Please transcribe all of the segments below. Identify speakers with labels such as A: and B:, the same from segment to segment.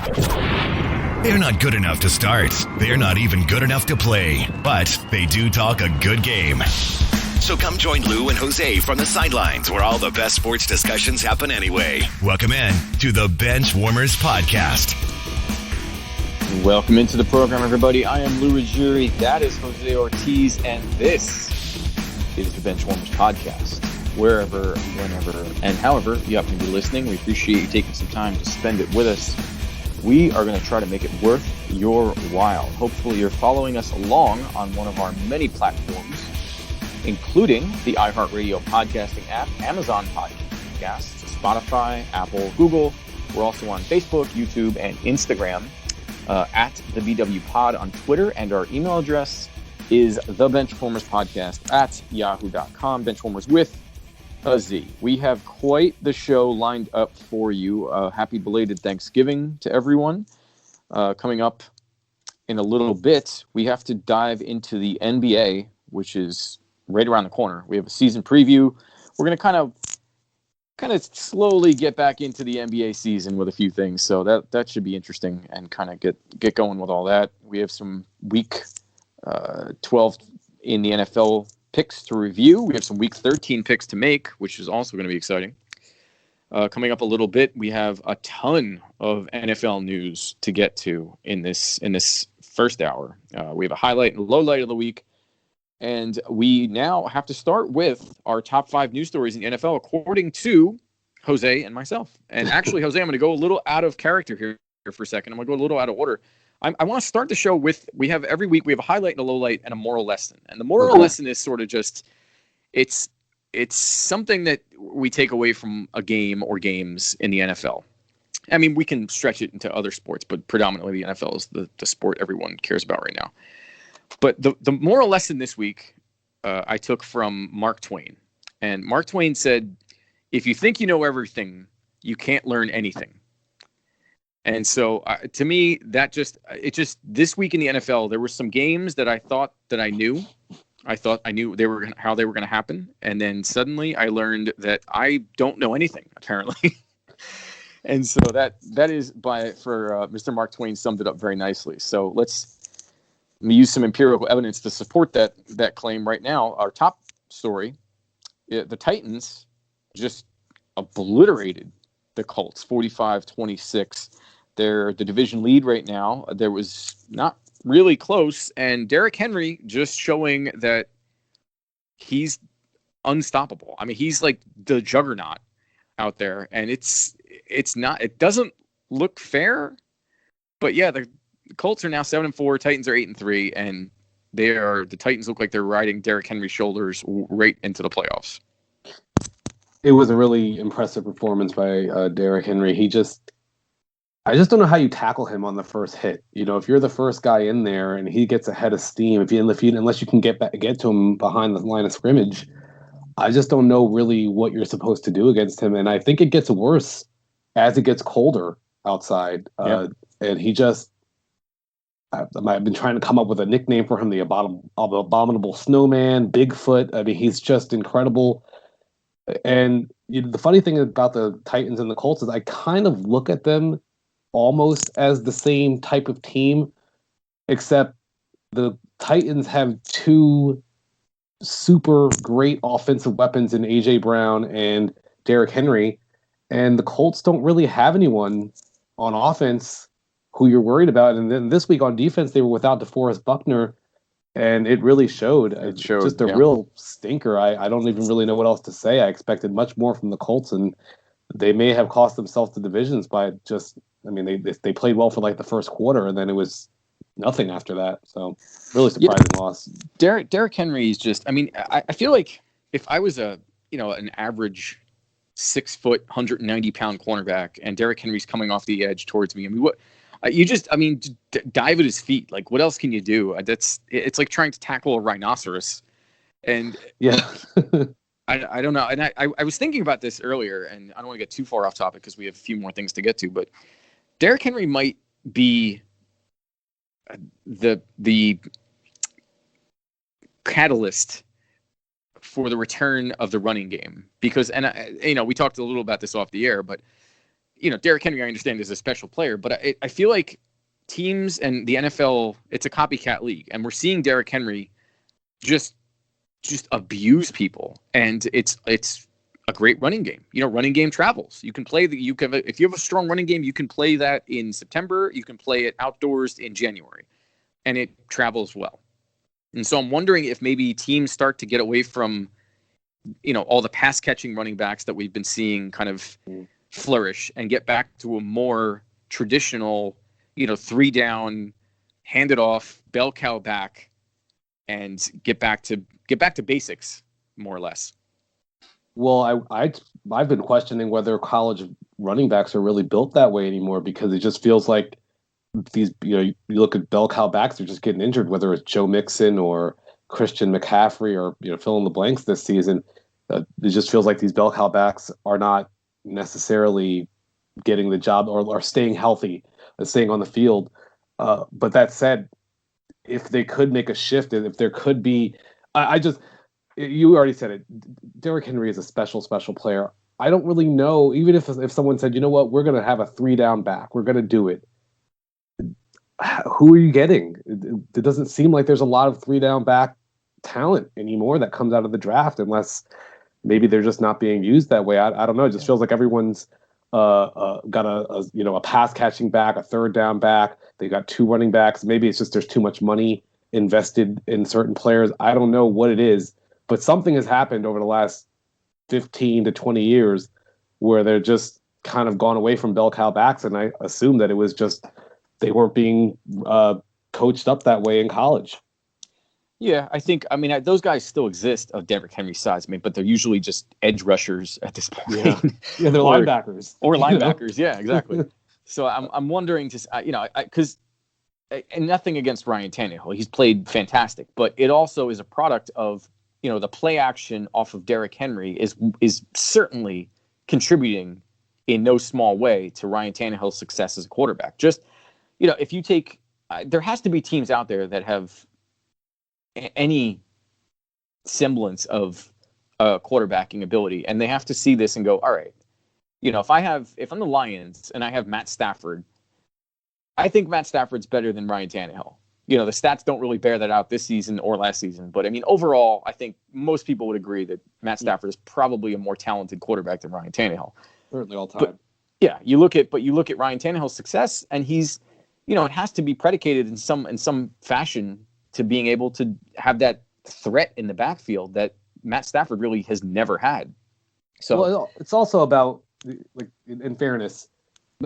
A: They're not good enough to start. They're not even good enough to play. But they do talk a good game. So come join Lou and Jose from the sidelines where all the best sports discussions happen anyway. Welcome in to the Benchwarmerz podcast.
B: Welcome into the program, everybody. I am Lou Ruggieri. That is Jose Ortiz. And this is the Benchwarmerz podcast. Wherever, whenever, and however you happen to be listening, we appreciate you taking some time to spend it with us. We are going to try to make it worth your while. Hopefully you're following us along on one of our many platforms, including the iHeartRadio podcasting app, Amazon Podcasts, Spotify, Apple, Google. We're also on Facebook, YouTube, and Instagram at the BW Pod on Twitter. And our email address is thebenchwarmerzpodcast@yahoo.com. Benchwarmers with a Z. We have quite the show lined up for you. Happy belated Thanksgiving to everyone. Coming up in a little bit, we have to dive into the NBA, which is right around the corner. We have a season preview. We're going to kind of slowly get back into the NBA season with a few things. So that should be interesting and kind of get going with all that. We have some week 12 in the NFL picks to review. We have some week 13 picks to make, which is also going to be exciting. Coming up a little bit, we have a ton of NFL news to get to in this first hour. We have a highlight and low light of the week, and we now have to start with our top 5 news stories in the NFL according to Jose and myself. And actually, Jose, I'm going to go a little out of character here for a second. I'm going to go a little out of order. I want to start the show with, every week we have a highlight and a low light and a moral lesson. And the moral lesson is sort of just, it's something that we take away from a game or games in the NFL. I mean, we can stretch it into other sports, but predominantly the NFL is the sport everyone cares about right now. But the moral lesson this week I took from Mark Twain. And Mark Twain said, if you think you know everything, you can't learn anything. And so to me, this week in the NFL, there were some games that I thought that I knew. I thought I knew how they were going to happen. And then suddenly I learned that I don't know anything, apparently. And so that is for Mr. Mark Twain summed it up very nicely. So let me use some empirical evidence to support that claim right now. Our top story, the Titans just obliterated the Colts, 45-26. They're the division lead right now. There was not really close. And Derrick Henry just showing that he's unstoppable. I mean, he's like the juggernaut out there. And it doesn't look fair. But yeah, the Colts are now 7-4. Titans are 8-3. And the Titans look like they're riding Derrick Henry's shoulders right into the playoffs.
C: It was a really impressive performance by Derrick Henry. I just don't know how you tackle him on the first hit. You know, if you're the first guy in there and he gets ahead of steam, unless you can get to him behind the line of scrimmage, I just don't know really what you're supposed to do against him. And I think it gets worse as it gets colder outside. And he just, I've been trying to come up with a nickname for him: the abominable snowman, Bigfoot. I mean, he's just incredible. And the funny thing about the Titans and the Colts is I kind of look at them almost as the same type of team, except the Titans have 2 super great offensive weapons in A.J. Brown and Derrick Henry, and the Colts don't really have anyone on offense who you're worried about. And then this week on defense, they were without DeForest Buckner, and it really showed. It showed just a real stinker. I don't even really know what else to say. I expected much more from the Colts, and they may have cost themselves the divisions by just, I mean, they played well for like the first quarter, and then it was nothing after that. So really surprising loss.
B: Derrick Henry is just, I mean, I feel like if I was an average 6 foot, 190 pound cornerback and Derrick Henry's coming off the edge towards me, I mean, dive at his feet. Like, what else can you do? It's like trying to tackle a rhinoceros. And
C: yeah.
B: I don't know. And I was thinking about this earlier, and I don't want to get too far off topic because we have a few more things to get to, but Derrick Henry might be the catalyst for the return of the running game, because, and we talked a little about this off the air, but Derrick Henry, I understand, is a special player, but I feel like teams and the NFL, it's a copycat league, and we're seeing Derrick Henry just abuse people, and it's a great running game. Running game travels. You can play if you have a strong running game, you can play that in September. You can play it outdoors in January, and it travels well. And so I'm wondering if maybe teams start to get away from, all the pass catching running backs that we've been seeing kind of flourish and get back to a more traditional, 3 down, hand it off, bell cow back, and get back to basics, more or less.
C: Well, I've been questioning whether college running backs are really built that way anymore, because it just feels like these, you look at bell cow backs, they're just getting injured, whether it's Joe Mixon or Christian McCaffrey or, fill in the blanks this season. It just feels like these bell cow backs are not necessarily getting the job or staying healthy, staying on the field. But that said, if they could make a shift, and if there could be, you already said it, Derrick Henry is a special player. I don't really know, even if someone said, you know what, we're going to have a 3 down back, we're going to do it. Who are you getting? It doesn't seem like there's a lot of 3 down back talent anymore that comes out of the draft, unless maybe they're just not being used that way. I don't know. It just feels like everyone's got a pass catching back, a 3rd down back. They got 2 running backs. Maybe it's just there's too much money invested in certain players. I don't know what it is, but something has happened over the last 15 to 20 years where they're just kind of gone away from bell cow backs, and I assume that it was just they weren't being coached up that way in college.
B: Yeah, those guys still exist of Derrick Henry's size, but they're usually just edge rushers at this point.
C: Yeah, they're linebackers.
B: Or linebackers, yeah, exactly. So I'm wondering, because and nothing against Ryan Tannehill, he's played fantastic, but it also is a product of, the play action off of Derrick Henry is certainly contributing in no small way to Ryan Tannehill's success as a quarterback. Just, if you take, there has to be teams out there that have any semblance of quarterbacking ability, and they have to see this and go, all right, if I'm the Lions and I have Matt Stafford, I think Matt Stafford's better than Ryan Tannehill. The stats don't really bear that out this season or last season, but overall, I think most people would agree that Matt Stafford is probably a more talented quarterback than Ryan Tannehill.
C: Certainly all time.
B: But, yeah, you look at Ryan Tannehill's success, and he's, it has to be predicated in some fashion to being able to have that threat in the backfield that Matt Stafford really has never had. So
C: it's also about, like, in fairness,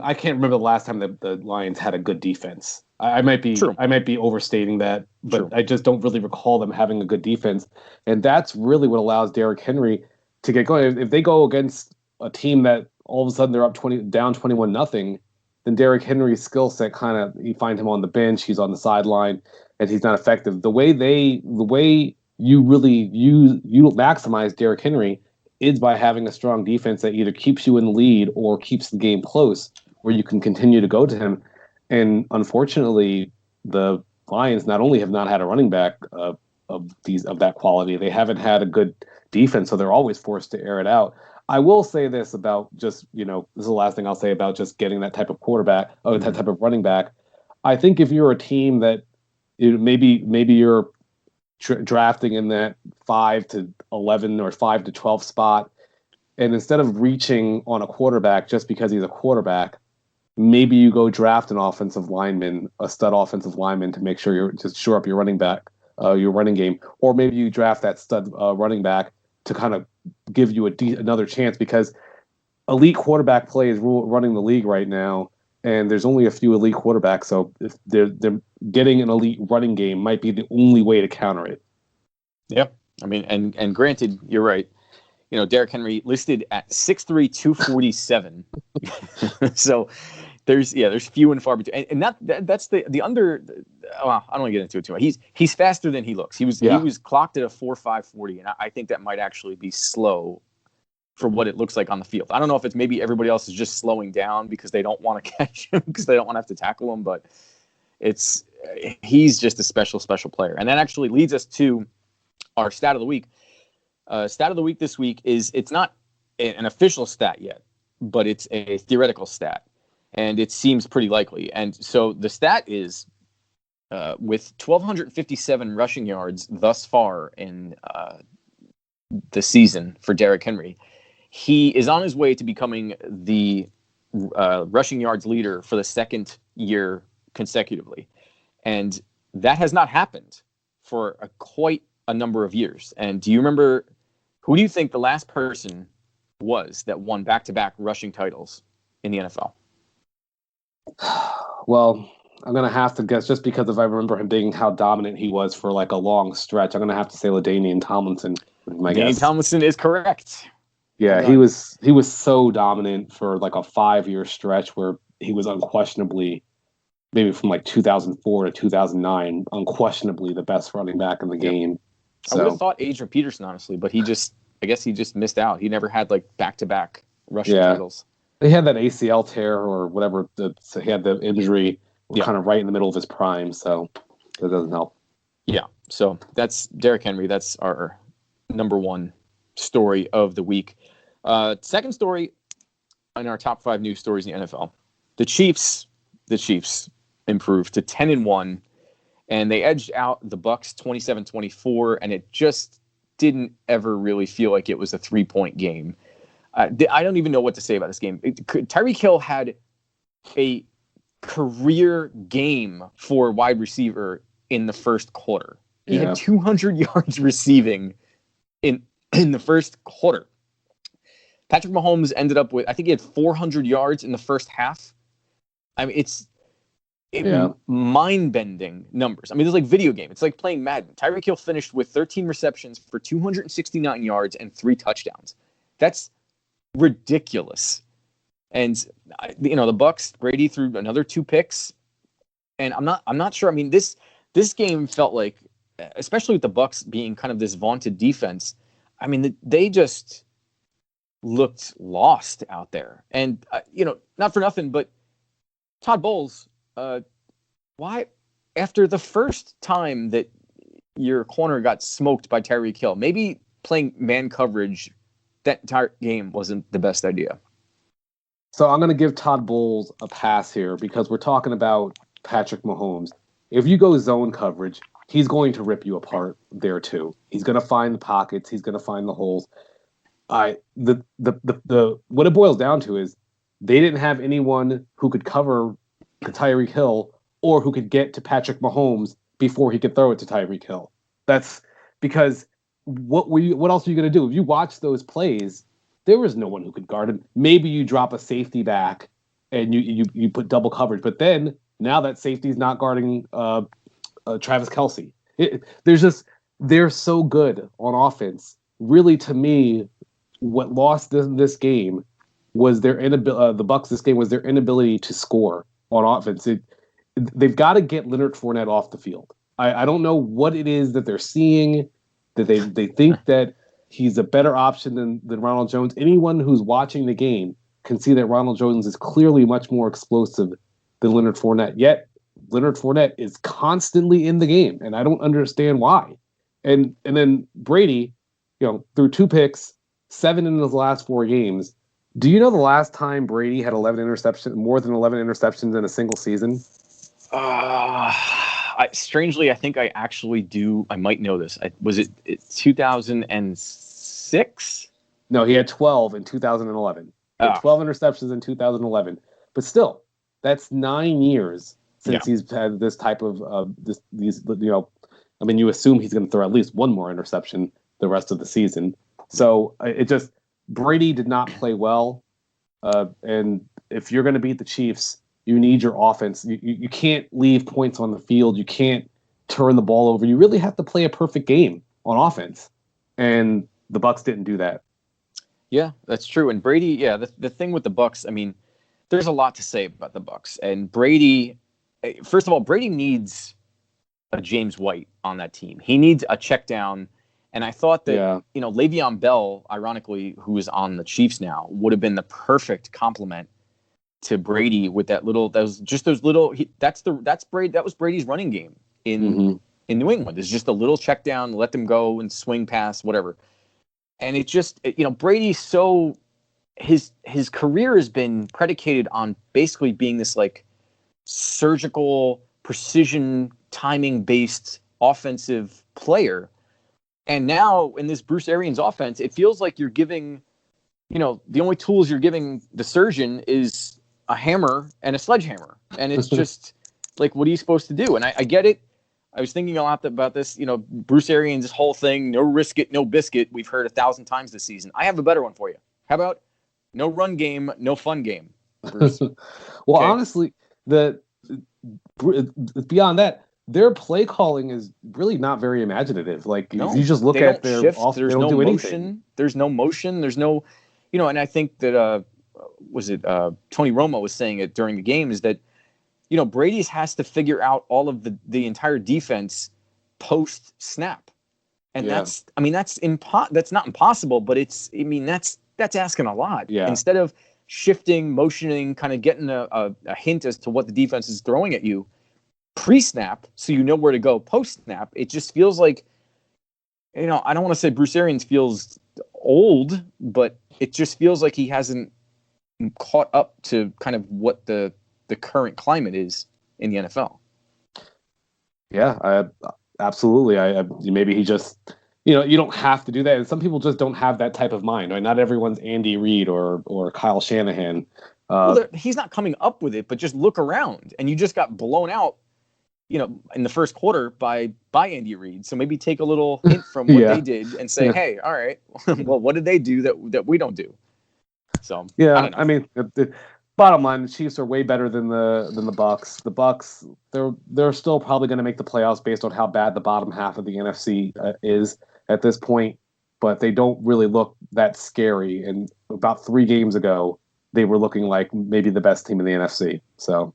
C: I can't remember the last time the Lions had a good defense. I might be overstating that, but True. I just don't really recall them having a good defense, and that's really what allows Derrick Henry to get going. If they go against a team that all of a sudden they're up down 21-0, then Derrick Henry's skill set you find him on the bench, he's on the sideline, and he's not effective. The way you maximize Derrick Henry is by having a strong defense that either keeps you in the lead or keeps the game close, where you can continue to go to him. And unfortunately, the Lions not only have not had a running back of that quality, they haven't had a good defense, so they're always forced to air it out. I will say this about just, this is the last thing I'll say about just getting that type of quarterback, or that type of running back. I think if you're a team that maybe you're drafting in that 5 to 11 or 5 to 12 spot, and instead of reaching on a quarterback just because he's a quarterback, maybe you go draft an offensive lineman, a stud offensive lineman, to make sure you're just shore up your running game, or maybe you draft that stud running back to kind of give you another chance, because elite quarterback play is running the league right now, and there's only a few elite quarterbacks. So if they're getting an elite running game might be the only way to counter it.
B: Yep. And granted, you're right. Derrick Henry listed at 6'3", 247. So there's few and far between, and that's the under. I don't want to get into it too much. He's faster than he looks. He was clocked at a 4.540, and I think that might actually be slow for what it looks like on the field. I don't know if it's maybe everybody else is just slowing down because they don't want to catch him, because they don't want to have to tackle him, but he's just a special player. And that actually leads us to our stat of the week. Stat of the week this week it's not an official stat yet, but it's a theoretical stat, and it seems pretty likely. And so the stat is with 1,257 rushing yards thus far in the season for Derrick Henry, he is on his way to becoming the rushing yards leader for the second year consecutively. And that has not happened for quite a number of years. And do you remember, who do you think the last person was that won back-to-back rushing titles in the NFL?
C: Well, I'm going to have to guess, just because if I remember him being how dominant he was for like a long stretch, I'm going to have to say LaDainian Tomlinson.
B: LaDainian Tomlinson is correct.
C: Yeah, he was so dominant for like a 5-year stretch where he was unquestionably, maybe from like 2004 to 2009, unquestionably the best running back in the game. So,
B: I would have thought Adrian Peterson, honestly, but I guess he just missed out. He never had like back-to-back rushing titles.
C: He had that ACL tear or whatever. So he had the injury kind of right in the middle of his prime, so that doesn't help.
B: Yeah, so that's Derrick Henry. That's our number one story of the week. Second story in our top 5 news stories in the NFL. The Chiefs improved to 10-1, and they edged out the Bucs 27-24, and it just didn't ever really feel like it was a 3-point game. I don't even know what to say about this game. Tyreek Hill had a career game for wide receiver in the first quarter. He had 200 yards receiving in the first quarter. Patrick Mahomes ended up with, I think he had 400 yards in the first half. I mean, it's mind-bending numbers. I mean, it's like video game. It's like playing Madden. Tyreek Hill finished with 13 receptions for 269 yards and 3 touchdowns. That's ridiculous. And the Bucs, Brady threw another 2 picks, and I'm not sure. I mean, this game felt like, especially with the Bucs being kind of this vaunted defense, I mean, they just looked lost out there. And not for nothing, but Todd Bowles, why after the first time that your corner got smoked by Tyreek Hill, maybe playing man coverage that entire game wasn't the best idea.
C: So I'm going to give Todd Bowles a pass here because we're talking about Patrick Mahomes. If you go zone coverage, he's going to rip you apart there too. He's going to find the pockets. He's going to find the holes. What it boils down to is they didn't have anyone who could cover Tyreek Hill or who could get to Patrick Mahomes before he could throw it to Tyreek Hill. That's because what else are you going to do? If you watch those plays, there was no one who could guard him. Maybe you drop a safety back and you put double coverage, but then now that safety's not guarding Travis Kelce. They're so good on offense. Really, to me, what lost this game was their inability. The Bucs this game was their inability to score on offense. They've got to get Leonard Fournette off the field. I don't know what it is that they're seeing, that they think that he's a better option than Ronald Jones. Anyone who's watching the game can see that Ronald Jones is clearly much more explosive than Leonard Fournette. Yet Leonard Fournette is constantly in the game, and I don't understand why. And then Brady, threw 2 picks, 7 in his last 4 games. Do you know the last time Brady had more than 11 interceptions in a single season?
B: Strangely, I think I actually do. I might know this. Was it 2006?
C: No, he had 12 in 2011. He had 12 interceptions in 2011. But still, that's 9 years since he's had this type of these. You assume he's going to throw at least 1 more interception the rest of the season. So Brady did not play well. And if you're going to beat the Chiefs, you need your offense. You can't leave points on the field. You can't turn the ball over. You really have to play a perfect game on offense. And the Bucs didn't do that. Yeah,
B: that's true. And Brady, the thing with the Bucs, I mean, there's a lot to say about the Bucs. And Brady, first of all, Brady needs a James White on that team. He needs a check down. And I thought that, Le'Veon Bell, ironically, who is on the Chiefs now, would have been the perfect complement to Brady with that was Brady's running game in New England. It's just a little check down, let them go and swing pass, whatever. And it just, Brady's so his career has been predicated on basically being this like surgical, precision, timing based offensive player. And now in this Bruce Arians offense, it feels like you're giving, the only tools you're giving the surgeon is a hammer and a sledgehammer. And it's just like, what are you supposed to do? And I get it. I was thinking a lot about this, Bruce Arians' whole thing, no risk it, no biscuit. We've heard 1,000 times this season. I have a better one for you. How about no run game, no fun game, Bruce?
C: Well,
B: okay.
C: Honestly, beyond that, their play calling is really not very imaginative. Like, if you just look at their
B: shift,
C: off,
B: there's
C: they don't
B: no
C: do
B: motion.
C: anything.
B: There's no motion. There's no, and I think that, Tony Romo was saying it during the game, is that, Brady's has to figure out all of the entire defense post snap. And that's not impossible, but that's asking a lot.
C: Yeah.
B: Instead of shifting, motioning, kind of getting a hint as to what the defense is throwing at you pre-snap, so you know where to go post-snap, it just feels like, I don't want to say Bruce Arians feels old, but it just feels like he hasn't caught up to kind of what the current climate is in the NFL.
C: Yeah, absolutely. Maybe he just, you don't have to do that. And some people just don't have that type of mind. Right? Not everyone's Andy Reid or Kyle Shanahan.
B: He's not coming up with it, but just look around, and you just got blown out, in the first quarter by Andy Reid. So maybe take a little hint from what they did and say, hey, all right, well, what did they do that we don't do? So
C: yeah, I mean, the bottom line, the Chiefs are way better than the Bucs. The Bucs, they're still probably going to make the playoffs based on how bad the bottom half of the NFC is at this point, but they don't really look that scary. And about 3 games ago, they were looking like maybe the best team in the NFC. So.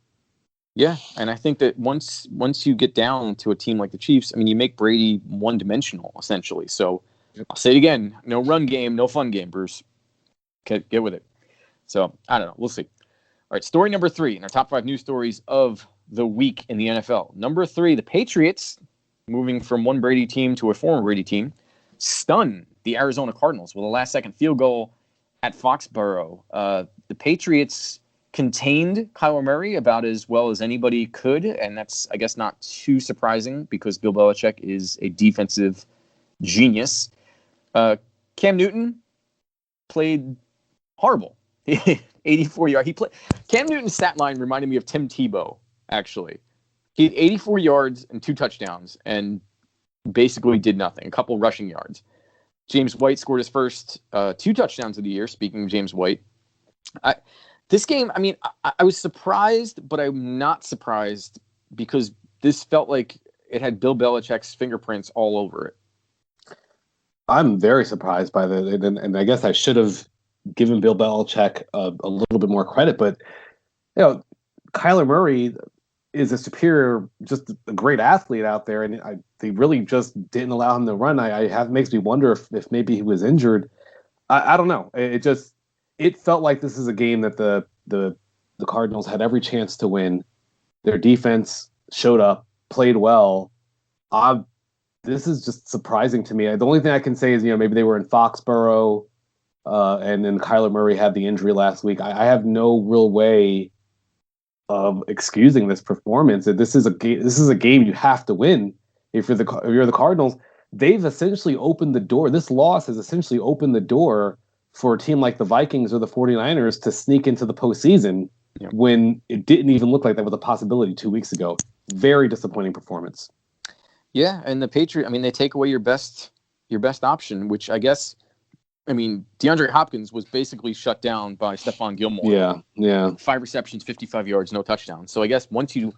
B: Yeah, and I think that once you get down to a team like the Chiefs, I mean, you make Brady one-dimensional, essentially. So I'll say it again, no run game, no fun game, Bruce. Get with it. So, I don't know. We'll see. All right, story number 3 in our top 5 news stories of the week in the NFL. Number 3, the Patriots, moving from one Brady team to a former Brady team, stun the Arizona Cardinals with a last-second field goal at Foxborough. The Patriots contained Kyler Murray about as well as anybody could, and that's, I guess, not too surprising because Bill Belichick is a defensive genius. Cam Newton played horrible. 84 yards. Cam Newton's stat line reminded me of Tim Tebow, actually. He had 84 yards and 2 touchdowns and basically did nothing, a couple rushing yards. James White scored his first 2 touchdowns of the year, speaking of James White. This game, I mean, I was surprised, but I'm not surprised because this felt like it had Bill Belichick's fingerprints all over it.
C: I'm very surprised by that, and I guess I should have given Bill Belichick a little bit more credit, but Kyler Murray is a superior, just a great athlete out there, and they really just didn't allow him to run. Makes me wonder if maybe he was injured. I don't know. It felt like this is a game that the Cardinals had every chance to win. Their defense showed up, played well. This is just surprising to me. The only thing I can say is, maybe they were in Foxborough, and then Kyler Murray had the injury last week. I have no real way of excusing this performance. This is a game you have to win. If you're the Cardinals, they've essentially opened the door. This loss has essentially opened the door for a team like the Vikings or the 49ers to sneak into the postseason when it didn't even look like that was a possibility 2 weeks ago. Very disappointing performance. Yeah,
B: and the Patriots, I mean, they take away your best option, which I guess, I mean, DeAndre Hopkins was basically shut down by Stephon Gilmore.
C: Yeah.
B: 5 receptions, 55 yards, no touchdown. So I guess once you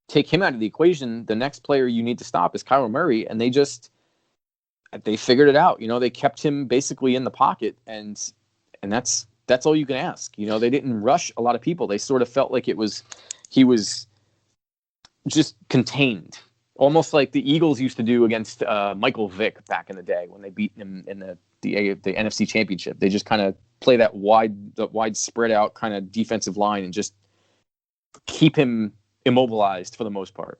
B: take him out of the equation, the next player you need to stop is Kyler Murray, and they figured it out. They kept him basically in the pocket, and that's all you can ask. They didn't rush a lot of people. They sort of felt like he was just contained, almost like the Eagles used to do against Michael Vick back in the day when they beat him in the NFC Championship. They just kind of play that wide spread out kind of defensive line and just keep him immobilized for the most part.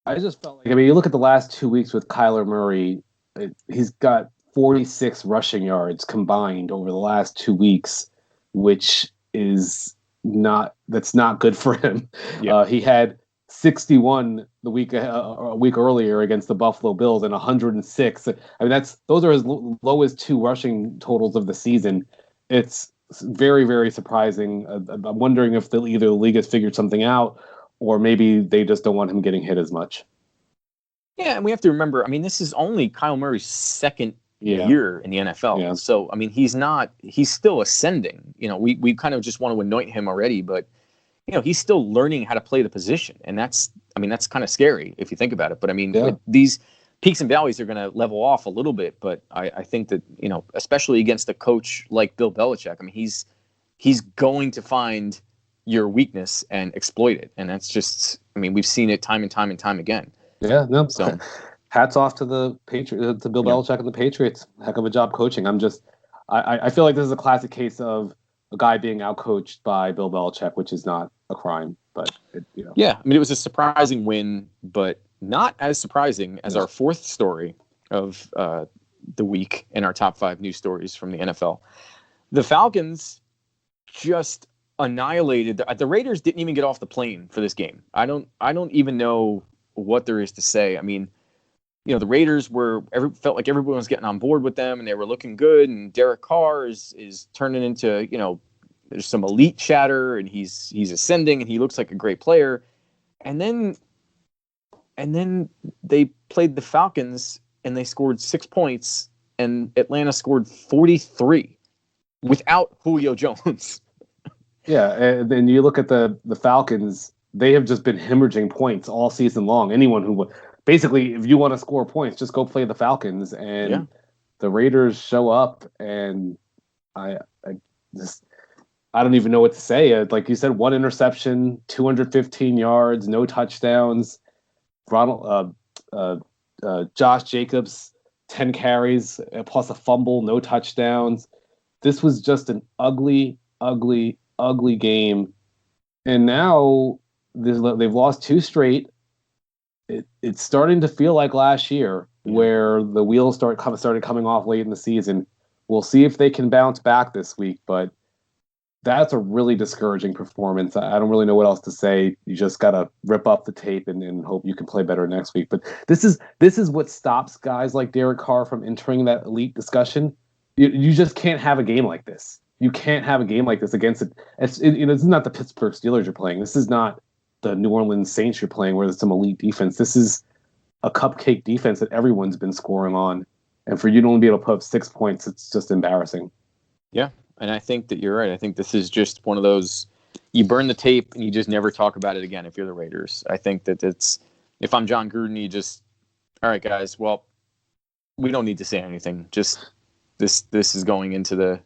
C: I just felt like, you look at the last 2 weeks with Kyler Murray, he's got 46 rushing yards combined over the last 2 weeks. which is that's not good for him.
B: Yeah.
C: He had 61 a week earlier against the Buffalo Bills and 106. I mean, those are his lowest 2 rushing totals of the season. It's very, very surprising. I'm wondering if either the league has figured something out, or maybe they just don't want him getting hit as much.
B: Yeah, and we have to remember, I mean, this is only Kyle Murray's second year in the NFL.
C: Yeah.
B: So, I mean, he's still ascending. We kind of just want to anoint him already, but, he's still learning how to play the position. And that's kind of scary if you think about it. But, I mean, these peaks and valleys are going to level off a little bit. But I think that, especially against a coach like Bill Belichick, I mean, he's going to find your weakness and exploit it. And that's just, I mean, we've seen it time and time and time again.
C: Yeah, no.
B: So,
C: hats off to the to Bill Belichick and the Patriots. Heck of a job coaching. I feel like this is a classic case of a guy being outcoached by Bill Belichick, which is not a crime, but
B: Yeah, I mean, it was a surprising win, but not as surprising as our fourth story of the week in our top 5 news stories from the NFL. The Falcons just annihilated the Raiders. Didn't even get off the plane for this game. I don't even know what there is to say. I mean, the Raiders felt like everyone was getting on board with them and they were looking good. And Derek Carr is turning into, there's some elite chatter and he's ascending and he looks like a great player. And then they played the Falcons and they scored 6 points and Atlanta scored 43 without Julio Jones.
C: Yeah. And then you look at the Falcons, they have just been hemorrhaging points all season long. Anyone who basically, if you want to score points, just go play the Falcons. And the Raiders show up, and I don't even know what to say. Like you said, 1 interception, 215 yards, no touchdowns. Josh Jacobs, 10 carries plus a fumble, no touchdowns. This was just an ugly, ugly, ugly game. And now they've lost 2 straight. It's starting to feel like last year, where the wheels started coming off late in the season. We'll see if they can bounce back this week, but that's a really discouraging performance. I don't really know what else to say. You just got to rip up the tape and hope you can play better next week. But this is what stops guys like Derek Carr from entering that elite discussion. You just can't have a game like this. You can't have a game like this against it. This is not the Pittsburgh Steelers you're playing. This is not the New Orleans Saints you're playing, where there's some elite defense. This is a cupcake defense that everyone's been scoring on. And for you to only be able to put up 6 points, it's just embarrassing.
B: Yeah, and I think that you're right. I think this is just one of those, you burn the tape and you just never talk about it again if you're the Raiders. I think that if I'm John Gruden, you just, all right, guys, well, we don't need to say anything. Just this is going into the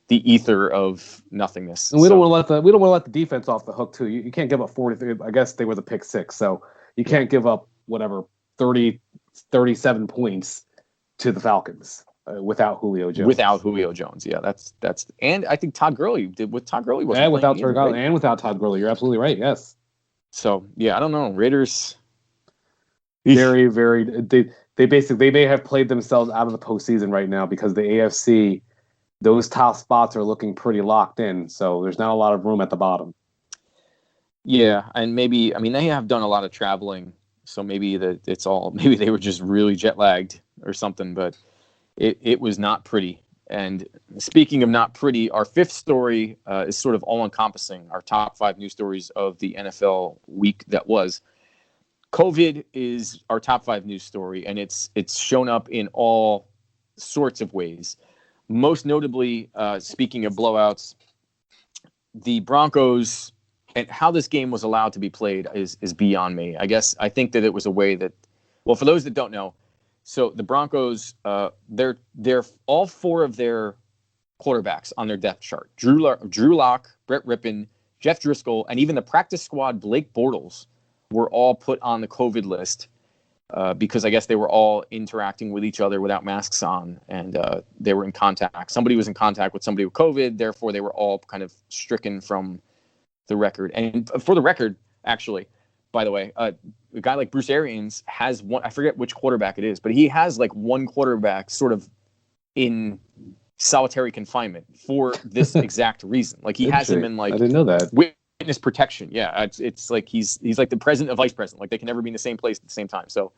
B: ether of nothingness.
C: And we don't want to let the defense off the hook too. You can't give up 43. I guess they were the pick 6, so you can't give up 37 points to the Falcons without Julio Jones.
B: Yeah, that's and I think Todd Gurley did what Todd Gurley was.
C: And without Todd Gurley, you're absolutely right. Yes.
B: So yeah, I don't know. Raiders.
C: Very, very. They may have played themselves out of the postseason right now because the AFC. Those top spots are looking pretty locked in, so there's not a lot of room at the bottom.
B: Yeah, and maybe, I mean, they have done a lot of traveling, so maybe maybe they were just really jet lagged or something, but it was not pretty. And speaking of not pretty, our 5th story is sort of all encompassing, our top 5 news stories of the NFL week that was. COVID is our top 5 news story, and it's shown up in all sorts of ways. Most notably, speaking of blowouts, the Broncos and how this game was allowed to be played is beyond me. I think that it was a way that, well, for those that don't know, so the Broncos, they're all 4 of their quarterbacks on their depth chart: Drew Lock, Brett Rippon, Jeff Driscoll, and even the practice squad Blake Bortles were all put on the COVID list. Because I guess they were all interacting with each other without masks on, and they were in contact. Somebody was in contact with somebody with COVID, therefore they were all kind of stricken from the record. And for the record, actually, by the way, a guy like Bruce Arians has one, I forget which quarterback it is, but he has like one quarterback sort of in solitary confinement for this exact reason. Like he has him in like
C: I didn't know that.
B: Witness protection. Yeah, it's like he's like the president of vice president. Like they can never be in the same place at the same time. So,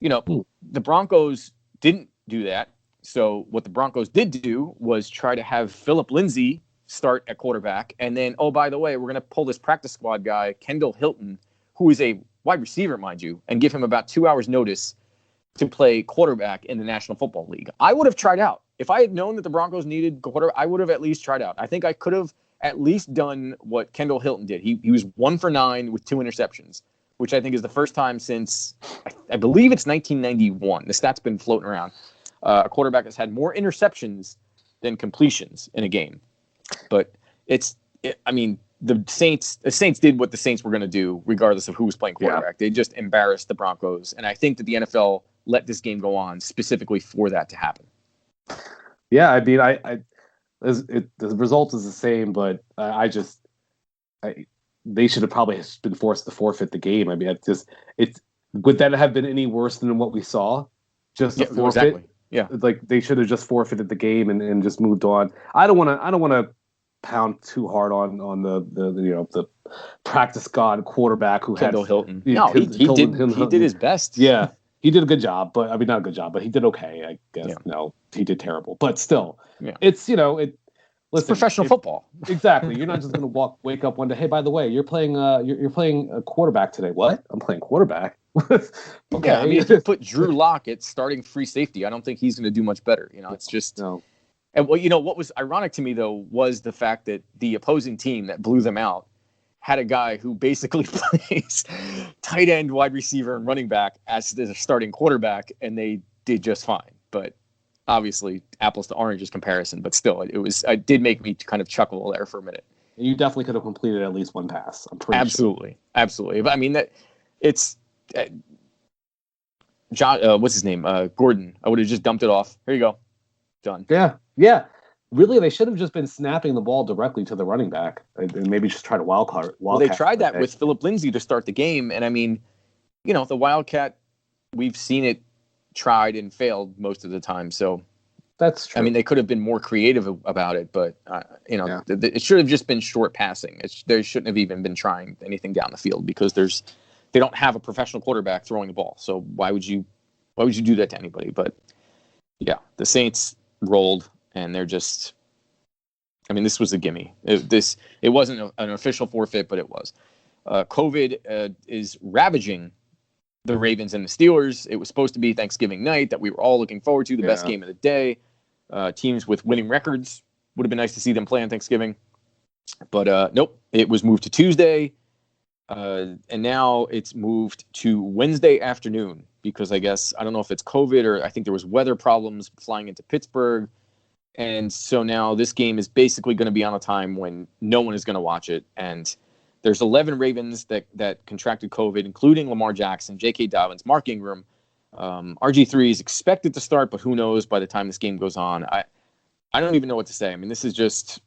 B: the Broncos didn't do that. So what the Broncos did do was try to have Philip Lindsay start at quarterback. And then, oh, by the way, we're going to pull this practice squad guy, Kendall Hilton, who is a wide receiver, mind you, and give him about 2 hours notice to play quarterback in the National Football League. I would have tried out. If I had known that the Broncos needed quarterback, I would have at least tried out. I think I could have at least done what Kendall Hilton did. He was 1 for 9 with 2 interceptions, which I think is the first time since, I believe it's 1991. The stat's been floating around. A quarterback has had more interceptions than completions in a game. But the Saints did what the Saints were going to do, regardless of who was playing quarterback. Yeah. They just embarrassed the Broncos. And I think that the NFL let this game go on specifically for that to happen.
C: Yeah, I mean, the result is the same, but they should have probably been forced to forfeit the game. I mean, would that have been any worse than what we saw? Just a forfeit?
B: Exactly. Yeah,
C: like they should have just forfeited the game and just moved on. I don't want to pound too hard on the practice god quarterback who
B: Kendall Hilton. He did his best.
C: Yeah, he did a good job, but I mean not a good job, but he did okay. I guess no, he did terrible, but still, it's
B: it's professional football.
C: Exactly. You're not just going to wake up one day. Hey, by the way, you're playing a quarterback today. What? I'm playing quarterback.
B: Okay. Yeah, I mean, if you put Drew Lock at starting free safety, I don't think he's going to do much better. It's just no. And what was ironic to me though was the fact that the opposing team that blew them out had a guy who basically plays tight end, wide receiver, and running back as the starting quarterback, and they did just fine. But obviously, apples to oranges comparison, but still, it did make me kind of chuckle there for a minute.
C: You definitely could have completed at least one pass. I'm pretty
B: sure. Absolutely. But I mean that it's John. What's his name? Gordon. I would have just dumped it off. Here you go. Done.
C: Yeah. Really, they should have just been snapping the ball directly to the running back and maybe just try to wildcat.
B: Well, they tried that with Philip Lindsay to start the game, and I mean, the wildcat, we've seen it tried and failed most of the time. So
C: that's true.
B: I mean, they could have been more creative about it, but it should have just been short passing. They shouldn't have even been trying anything down the field because they don't have a professional quarterback throwing the ball. So why would you do that to anybody? But yeah, the Saints rolled, and they're just. I mean, this was a gimme. It wasn't an official forfeit, but it was. COVID is ravaging the Ravens and the Steelers. It was supposed to be Thanksgiving night that we were all looking forward to, the best game of the day. Teams with winning records, would have been nice to see them play on Thanksgiving. But nope, it was moved to Tuesday. And now it's moved to Wednesday afternoon because I don't know if it's COVID or I think there was weather problems flying into Pittsburgh. And so now this game is basically going to be on a time when no one is going to watch it. And there's 11 Ravens that contracted COVID, including Lamar Jackson, J.K. Dobbins, Mark Ingram. RG3 is expected to start, but who knows by the time this game goes on. I don't even know what to say. I mean, this is just...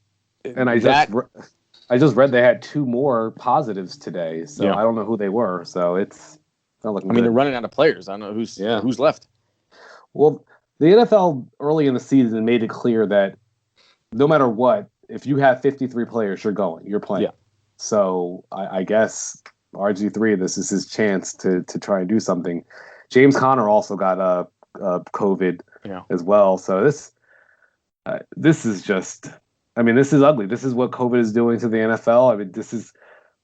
C: And I just read they had 2 more positives today, so I don't know who they were. So it's not looking good.
B: They're running out of players. I don't know who's left.
C: Well, the NFL early in the season made it clear that no matter what, if you have 53 players, you're playing. Yeah. So I guess RG3, this is his chance to try and do something. James Conner also got COVID as well. So this is just, I mean, this is ugly. This is what COVID is doing to the NFL. I mean, this is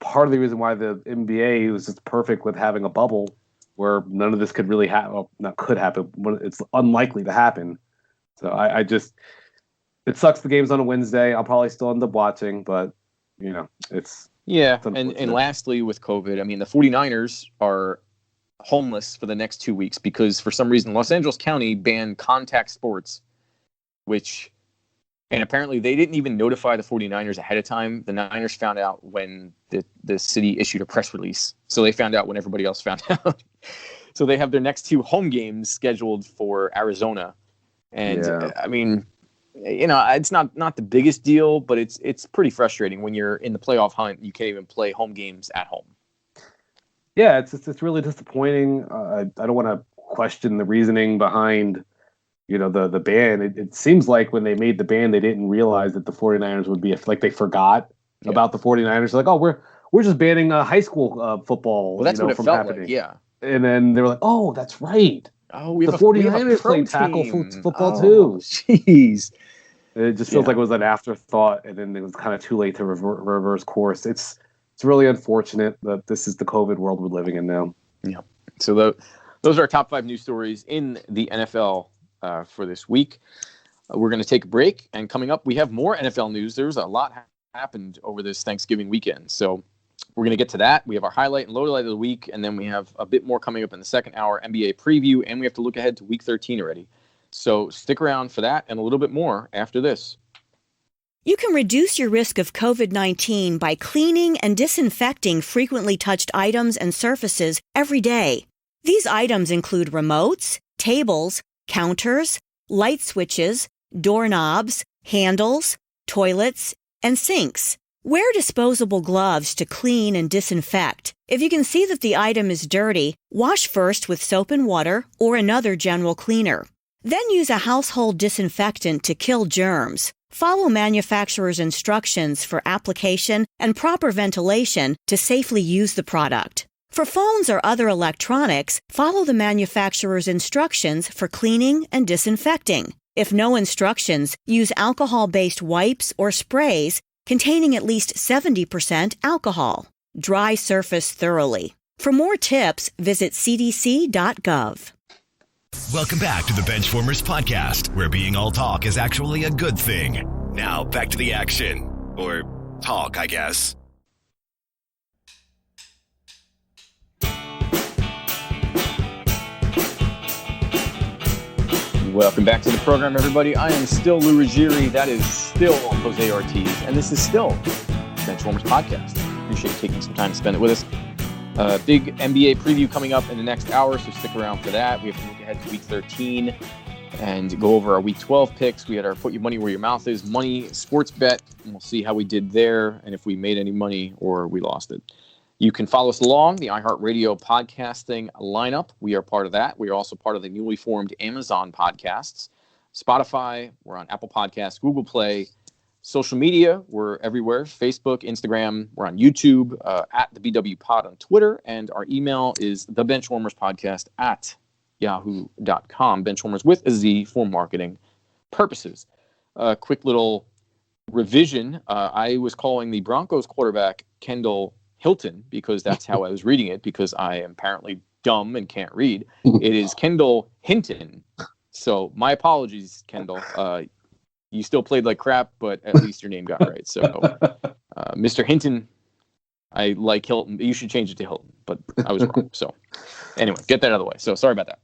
C: part of the reason why the NBA was just perfect with having a bubble where none of this could really happen. Well, not could happen. It's unlikely to happen. So I just, it sucks the game's on a Wednesday. I'll probably still end up watching, but it's.
B: Yeah. And lastly, with COVID, I mean, the 49ers are homeless for the next 2 weeks because for some reason, Los Angeles County banned contact sports, and apparently they didn't even notify the 49ers ahead of time. The Niners found out when the city issued a press release. So they found out when everybody else found out. So they have their next 2 home games scheduled for Arizona. And I mean, it's not the biggest deal, but it's pretty frustrating when you're in the playoff hunt. You can't even play home games at home.
C: Yeah, it's really disappointing. I don't want to question the reasoning behind the ban. It seems like when they made the ban, they didn't realize that the 49ers would be like they forgot about the 49ers. Like, oh, we're just banning high school football.
B: Well, that's what it
C: from
B: felt
C: happening.
B: like. Yeah.
C: And then they were like, oh, that's right.
B: Oh, we
C: the
B: have
C: 49ers
B: play
C: tackle football
B: oh,
C: too.
B: Jeez.
C: It just feels like it was an afterthought, and then it was kind of too late to reverse course. It's really unfortunate that this is the COVID world we're living in now.
B: Yeah. So those are our top 5 news stories in the NFL for this week. We're going to take a break, and coming up, we have more NFL news. There's a lot happened over this Thanksgiving weekend, so we're going to get to that. We have our highlight and lowlight of the week, and then we have a bit more coming up in the second hour, NBA preview, and we have to look ahead to Week 13 already. So stick around for that and a little bit more after this.
D: You can reduce your risk of COVID-19 by cleaning and disinfecting frequently touched items and surfaces every day. These items include remotes, tables, counters, light switches, doorknobs, handles, toilets, and sinks. Wear disposable gloves to clean and disinfect. If you can see that the item is dirty, wash first with soap and water or another general cleaner. Then use a household disinfectant to kill germs. Follow manufacturer's instructions for application and proper ventilation to safely use the product. For phones or other electronics, follow the manufacturer's instructions for cleaning and disinfecting. If no instructions, use alcohol-based wipes or sprays containing at least 70% alcohol. Dry surface thoroughly. For more tips, visit cdc.gov.
A: Welcome back to the Benchwarmers podcast, where being all talk is actually a good thing. Now, back to the action. Or talk, I guess.
B: Welcome back to the program, everybody. I am still Lou Ruggieri. That is still Jose Ortiz. And this is still Benchwarmers podcast. Appreciate you taking some time to spend it with us. Big NBA preview coming up in the next hour, so stick around for that. We have to look ahead to Week 13 and go over our Week 12 picks. We had our Put Your Money Where Your Mouth Is money sports bet, and we'll see how we did there and if we made any money or we lost it. You can follow us along the iHeartRadio podcasting lineup. We are part of that. We are also part of the newly formed Amazon podcasts, Spotify. We're on Apple Podcasts, Google Play. Social media, we're everywhere. Facebook, Instagram. We're on YouTube, at the BW Pod on Twitter. And our email is thebenchwarmerspodcast@yahoo.com. Benchwarmers with a Z for marketing purposes. Quick little revision. I was calling the Broncos quarterback Kendall Hilton because that's how I was reading it, because I am apparently dumb and can't read. It is Kendall Hinton. So my apologies, Kendall. You still played like crap, but at least your name got right. So, Mr. Hinton, I like Hilton. You should change it to Hilton, but I was wrong. So, anyway, get that out of the way. So, sorry about that.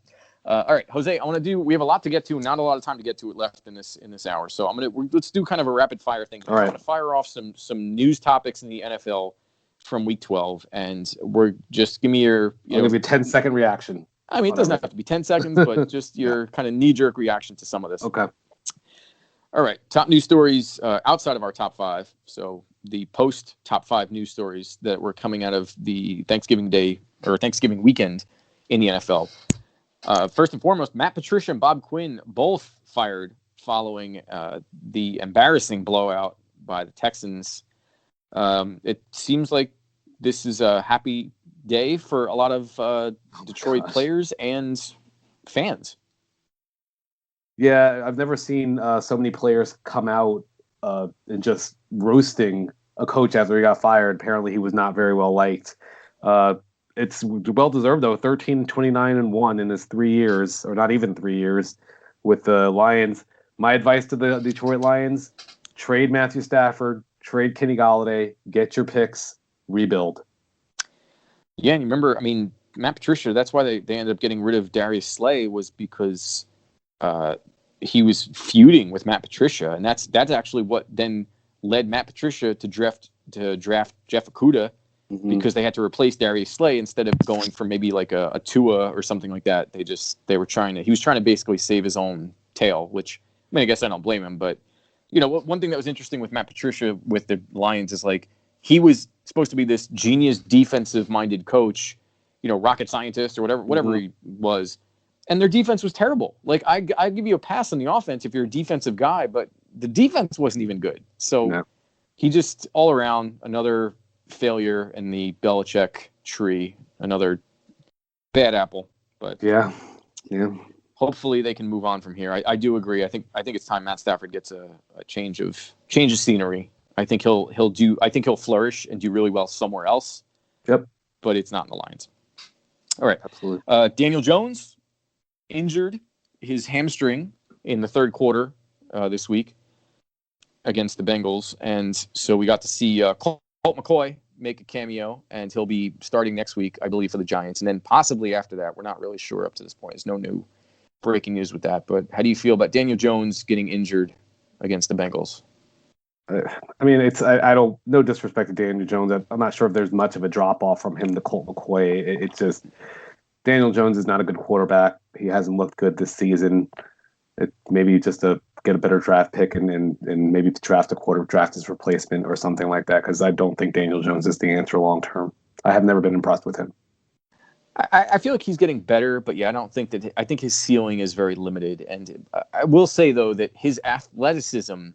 B: All right, Jose, we have a lot to get to, not a lot of time to get to it left in this hour. So, let's do kind of a rapid fire thing.
C: All right.
B: I'm going to fire off some news topics in the NFL from Week 12, and we're just give me your.
C: I'll give you a 10-second reaction.
B: I mean, it doesn't have to be 10 seconds, but just your kind of knee-jerk reaction to some of this.
C: Okay.
B: All right, top news stories outside of our top 5. So the post top 5 news stories that were coming out of the Thanksgiving Day or Thanksgiving weekend in the NFL. First and foremost, Matt Patricia and Bob Quinn both fired following the embarrassing blowout by the Texans. It seems like this is a happy day for a lot of Detroit players and fans.
C: Yeah, I've never seen so many players come out and just roasting a coach after he got fired. Apparently, he was not very well liked. It's well-deserved, though. 13-29-1 in his 3 years, or not even 3 years, with the Lions. My advice to the Detroit Lions, trade Matthew Stafford, trade Kenny Golladay, get your picks, rebuild.
B: Yeah, and you remember, I mean, Matt Patricia, that's why they ended up getting rid of Darius Slay, was because he was feuding with Matt Patricia, and that's actually what then led Matt Patricia to draft Jeff Okudah, because they had to replace Darius Slay instead of going for maybe like a Tua or something like that. He was trying to basically save his own tail, which, I mean, I guess I don't blame him, but you know, one thing that was interesting with Matt Patricia with the Lions is like he was supposed to be this genius defensive minded coach, you know, rocket scientist or whatever he was. And their defense was terrible. Like, I give you a pass on the offense if you're a defensive guy, but the defense wasn't even good. So he just, all around, another failure in the Belichick tree, another bad apple. But
C: yeah.
B: Hopefully they can move on from here. I do agree. I think it's time Matt Stafford gets a change of scenery. I think he'll flourish and do really well somewhere else.
C: Yep.
B: But it's not in the Lions. All right.
C: Absolutely.
B: Daniel Jones injured his hamstring in the third quarter this week against the Bengals, and so we got to see Colt McCoy make a cameo, and he'll be starting next week, I believe, for the Giants, and then possibly after that. We're not really sure up to this point. There's no new breaking news with that, but how do you feel about Daniel Jones getting injured against the Bengals?
C: I mean, I don't, no disrespect to Daniel Jones. I'm not sure if there's much of a drop off from him to Colt McCoy. It's just Daniel Jones is not a good quarterback. He hasn't looked good this season. Maybe just to get a better draft pick and maybe to draft his replacement or something like that, because I don't think Daniel Jones is the answer long term. I have never been impressed with him.
B: I feel like he's getting better, but yeah, I think his ceiling is very limited. And I will say, though, that his athleticism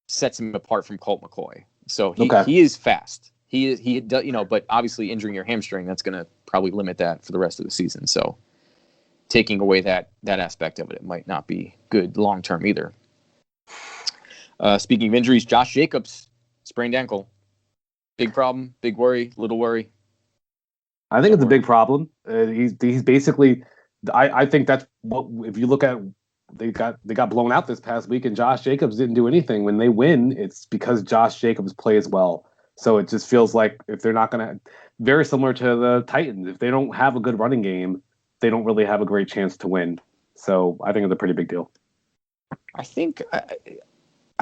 B: sets him apart from Colt McCoy. So he is fast. He does, but obviously injuring your hamstring, that's going to probably limit that for the rest of the season. So taking away that aspect of it might not be good long term either. Speaking of injuries, Josh Jacobs sprained ankle. Big problem, big worry, little worry.
C: I think it's a big problem. He's basically. I think that's what, if you look at, they got blown out this past week, and Josh Jacobs didn't do anything. When they win, it's because Josh Jacobs plays well. So it just feels like if they're not going to, very similar to the Titans, if they don't have a good running game, they don't really have a great chance to win. So I think it's a pretty big deal.
B: I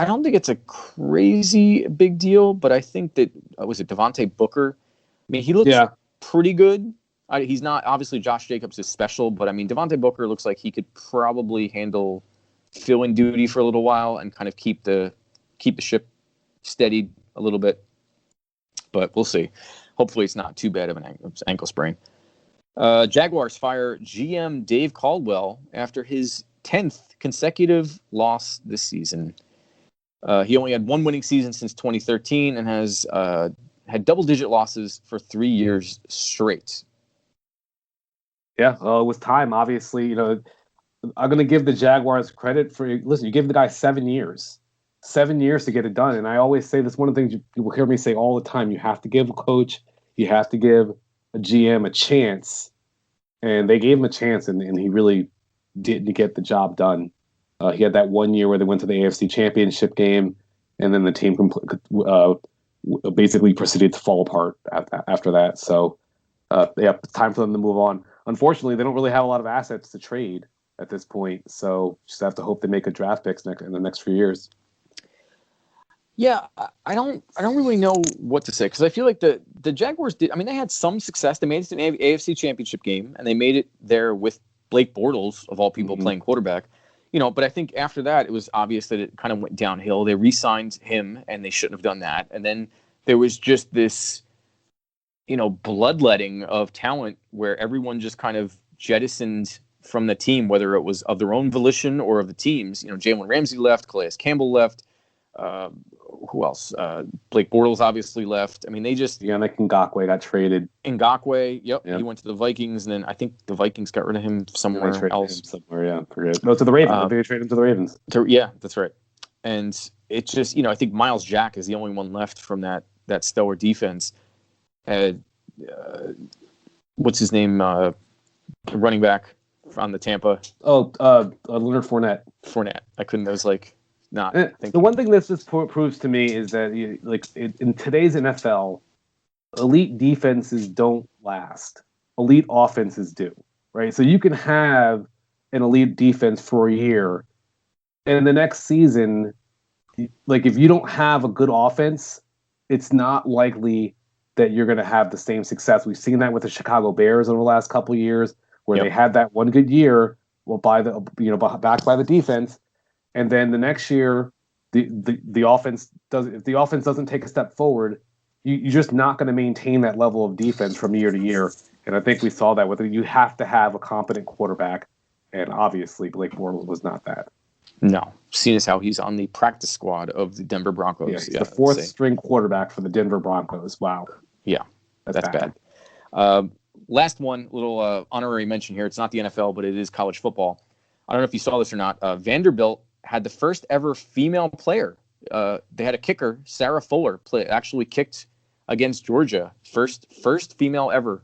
B: don't think it's a crazy big deal, but I think that, was it Devontae Booker? I mean, he looks pretty good. He's not, obviously Josh Jacobs is special, but I mean, Devontae Booker looks like he could probably handle fill-in duty for a little while and kind of keep the ship steadied a little bit. But we'll see. Hopefully it's not too bad of an ankle sprain. Jaguars fire GM Dave Caldwell after his 10th consecutive loss this season. He only had one winning season since 2013 and has had double-digit losses for 3 years straight.
C: Yeah, it was time. Obviously, I'm going to give the Jaguars credit for. Listen, you give the guy 7 years. 7 years to get it done. And I always say this, one of the things you will hear me say all the time, you have to give a coach, you have to give a GM a chance. And they gave him a chance, and he really didn't get the job done. He had that 1 year where they went to the AFC Championship game, and then the team basically proceeded to fall apart after that. So, it's time for them to move on. Unfortunately, they don't really have a lot of assets to trade at this point. So just have to hope they make a draft picks in the next few years.
B: Yeah, I don't really know what to say, because I feel like the Jaguars did. I mean, they had some success. They made it to an AFC Championship game, and they made it there with Blake Bortles, of all people, playing quarterback. But I think after that, it was obvious that it kind of went downhill. They re-signed him, and they shouldn't have done that. And then there was just this, bloodletting of talent where everyone just kind of jettisoned from the team, whether it was of their own volition or of the team's. Jalen Ramsey left, Calais Campbell left. Who else? Blake Bortles obviously left. I mean, they just...
C: Yannick Ngakoue got traded.
B: Ngakoue, yep. He went to the Vikings, and then I think the Vikings got rid of him somewhere else.
C: Forget. No, to the Ravens. I think they traded him to the Ravens.
B: Yeah, that's right. And it's just, I think Miles Jack is the only one left from that stellar defense. What's his name? Running back on the Tampa.
C: Leonard Fournette.
B: I couldn't. I was like...
C: The one thing this just proves to me is that in today's NFL, elite defenses don't last. Elite offenses do, right? So you can have an elite defense for a year, and the next season, if you don't have a good offense, it's not likely that you're going to have the same success. We've seen that with the Chicago Bears over the last couple of years, where they had that one good year, backed by the defense. And then the next year, the offense if the offense doesn't take a step forward, you're just not going to maintain that level of defense from year to year. And I think we saw that with it. You have to have a competent quarterback. And obviously, Blake Bortles was not that.
B: No, seeing as how he's on the practice squad of the Denver Broncos.
C: Yeah, he's the fourth string quarterback for the Denver Broncos. Wow.
B: Yeah, that's bad. Last one, little honorary mention here. It's not the NFL, but it is college football. I don't know if you saw this or not. Vanderbilt had the first ever female player. They had a kicker, Sarah Fuller, actually kicked against Georgia. First female ever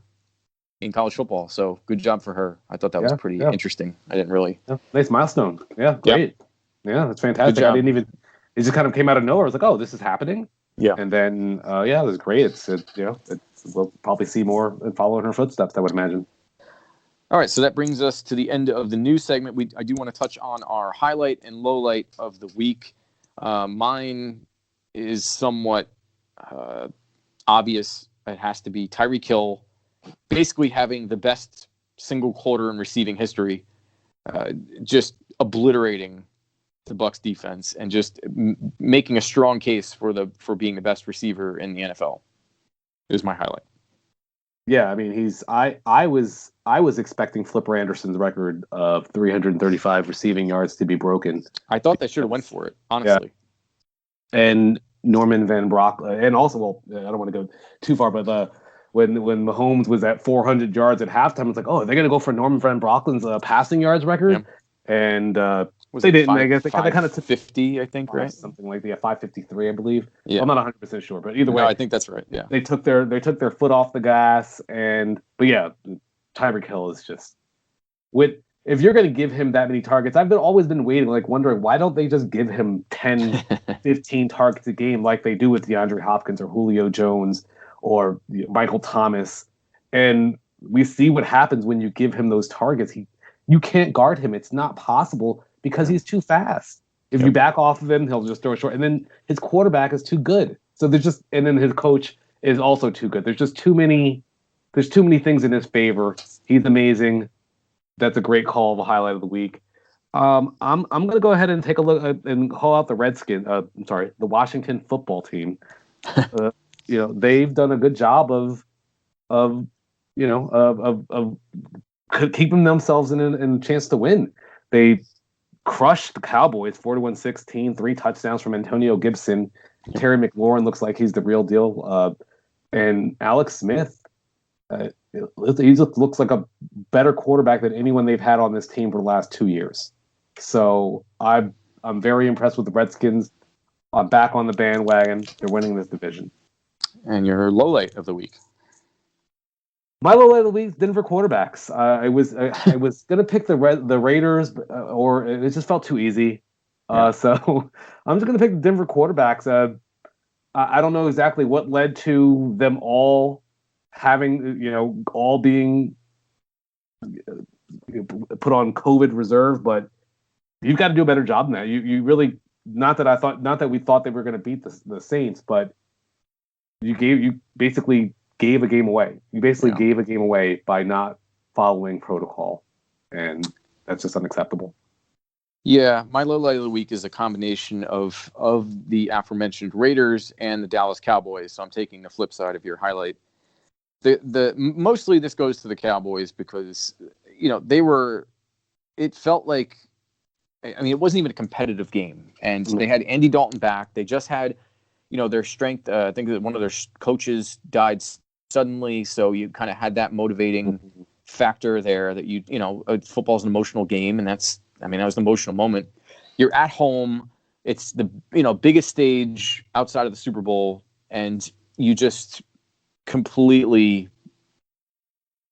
B: in college football. So good job for her. I thought that was pretty interesting. I didn't really.
C: Yeah, nice milestone. Yeah, great. Yeah, that's fantastic. I didn't even. It just kind of came out of nowhere. I was like, oh, this is happening.
B: Yeah.
C: And then, it was great. We'll probably see more and follow in her footsteps, I would imagine.
B: All right, so that brings us to the end of the news segment. I do want to touch on our highlight and lowlight of the week. Mine is somewhat obvious. It has to be Tyreek Hill basically having the best single quarter in receiving history, just obliterating the Bucs defense and just making a strong case for being the best receiver in the NFL. Is my highlight.
C: Yeah, I mean, I was expecting Flipper Anderson's record of 335 receiving yards to be broken.
B: I thought they should have went for it, honestly.
C: Yeah. And Norman Van Brock, and also, well, I don't want to go too far, but when Mahomes was at 400 yards at halftime, it's like, oh, they're going to go for Norman Van Brocklin's passing yards record, and they didn't. I guess they kind of took
B: 50, I think, right?
C: Something like that. 553, I believe.
B: Yeah,
C: I'm not 100% sure, but either way,
B: I think that's right. Yeah,
C: they took their foot off the gas, but yeah, Tyreek Hill is just if you're going to give him that many targets, I've always been wondering why don't they just give him 10, 15 targets a game like they do with DeAndre Hopkins or Julio Jones or Michael Thomas, and we see what happens when you give him those targets. You can't guard him. It's not possible because he's too fast. If you back off of him, he'll just throw it short. And then his quarterback is too good. So and then his coach is also too good. There's just too many things in his favor. He's amazing. That's a great call, the highlight of the week. I'm going to go ahead and take a look and call out the the Washington football team. They've done a good job of keeping themselves in a chance to win. They crushed the Cowboys 41-16, 3 touchdowns from Antonio Gibson. Terry McLaurin looks like he's the real deal. And Alex Smith, he just looks like a better quarterback than anyone they've had on this team for the last 2 years. So I'm very impressed with the Redskins. I'm back on the bandwagon. They're winning this division.
B: And your low light of the week.
C: My low light of the week, Denver quarterbacks. I was gonna pick the Raiders, or it just felt too easy. So I'm just gonna pick the Denver quarterbacks. I don't know exactly what led to them all having, all being put on COVID reserve, but you've got to do a better job than that. You really, not that we thought they were going to beat the Saints, but you basically gave a game away. You basically gave a game away by not following protocol, and that's just unacceptable.
B: Yeah, my low light of the week is a combination of the aforementioned Raiders and the Dallas Cowboys. So I'm taking the flip side of your highlight. The mostly this goes to the Cowboys because it felt like, I mean, it wasn't even a competitive game, and they had Andy Dalton back. They just had their strength. I think that one of their coaches died suddenly, so you kind of had that motivating factor there that football's an emotional game, and that was an emotional moment. You're at home. It's the biggest stage outside of the Super Bowl, and you just completely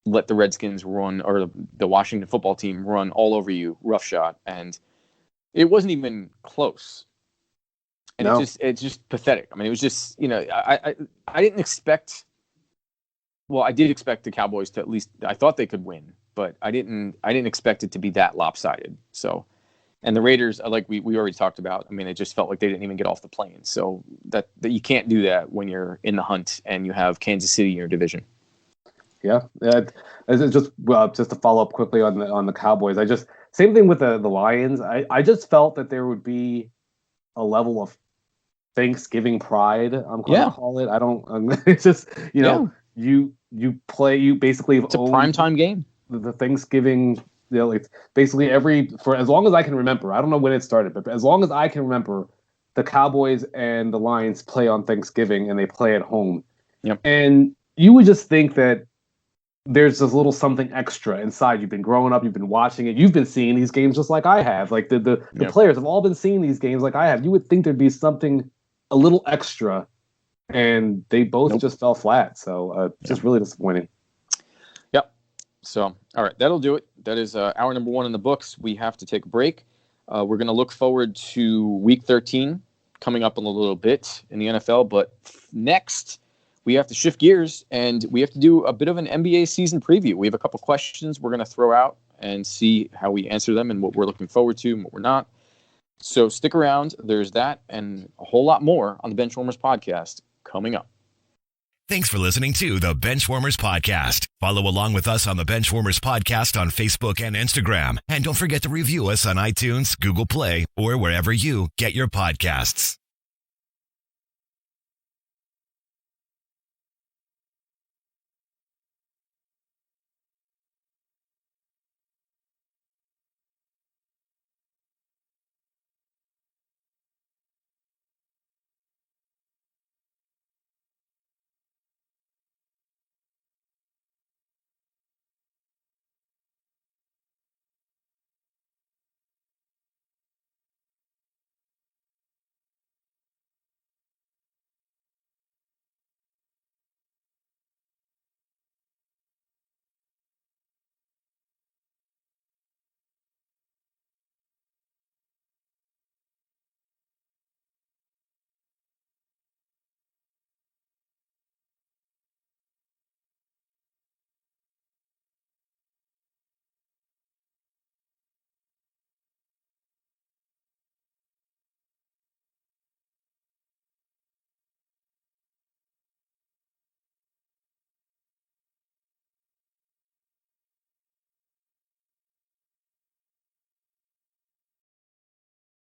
B: let the Redskins run, or the Washington football team run all over you, roughshod, and it wasn't even close. And no. It's just pathetic. I mean, it was just, I didn't expect. Well, I did expect the Cowboys to, at least I thought they could win, but I didn't expect it to be that lopsided. So, and the Raiders, like we already talked about, I mean, it just felt like they didn't even get off the plane. So that you can't do that when you're in the hunt and you have Kansas City in your division. Yeah,
C: it's just to follow up quickly on the Cowboys. Same thing with the Lions. I just felt that there would be a level of Thanksgiving pride. I'm going to call it. I don't. It's just you basically
B: it's a primetime game.
C: The Thanksgiving It's basically for as long as I can remember. I don't know when it started, but as long as I can remember, the Cowboys and the Lions play on Thanksgiving and they play at home.
B: Yep.
C: And you would just think that there's this little something extra inside. You've been growing up, you've been watching it, you've been seeing these games just like I have. Like the players have all been seeing these games like I have. You would think there'd be something a little extra, and they both just fell flat. So just really disappointing.
B: Yep. So, all right, that'll do it. That is hour number 1 in the books. We have to take a break. We're going to look forward to Week 13 coming up in a little bit in the NFL. But next, we have to shift gears, and we have to do a bit of an NBA season preview. We have a couple questions we're going to throw out and see how we answer them and what we're looking forward to and what we're not. So stick around. There's that and a whole lot more on the Benchwarmerz podcast coming up.
A: Thanks for listening to the Benchwarmers Podcast. Follow along with us on the Benchwarmers Podcast on Facebook and Instagram. And don't forget to review us on iTunes, Google Play, or wherever you get your podcasts.